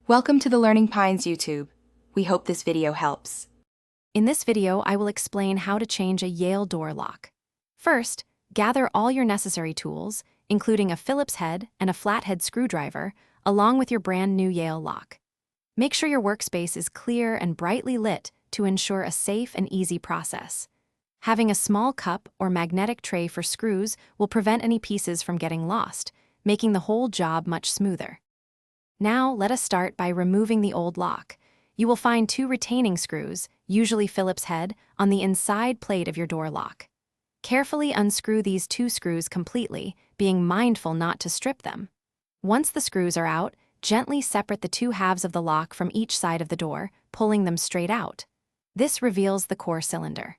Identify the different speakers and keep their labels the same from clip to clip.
Speaker 1: Welcome to the Learning Pines YouTube. We hope this video helps.
Speaker 2: In this video, I will explain how to change a Yale door lock. First, gather all your necessary tools, including a Phillips head and a flathead screwdriver, along with your brand new Yale lock. Make sure your workspace is clear and brightly lit to ensure a safe and easy process. Having a small cup or magnetic tray for screws will prevent any pieces from getting lost, making the whole job much smoother. Now, let us start by removing the old lock. You will find 2 retaining screws, usually Phillips head, on the inside plate of your door lock. Carefully unscrew these 2 screws completely, being mindful not to strip them. Once the screws are out, gently separate the 2 halves of the lock from each side of the door, pulling them straight out. This reveals the core cylinder.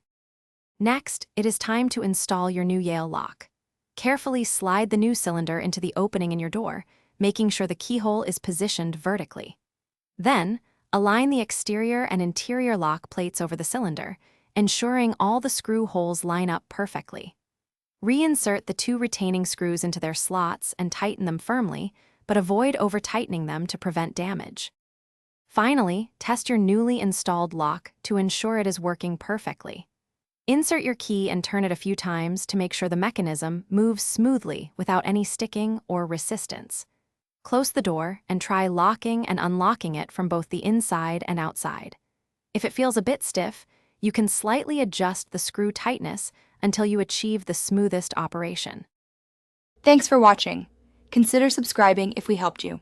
Speaker 2: Next, it is time to install your new Yale lock. Carefully slide the new cylinder into the opening in your door, making sure the keyhole is positioned vertically. Then, align the exterior and interior lock plates over the cylinder, ensuring all the screw holes line up perfectly. Reinsert the 2 retaining screws into their slots and tighten them firmly, but avoid over-tightening them to prevent damage. Finally, test your newly installed lock to ensure it is working perfectly. Insert your key and turn it a few times to make sure the mechanism moves smoothly without any sticking or resistance. Close the door and try locking and unlocking it from both the inside and outside. If it feels a bit stiff, you can slightly adjust the screw tightness until you achieve the smoothest operation.
Speaker 1: Thanks for watching. Consider subscribing if we helped you.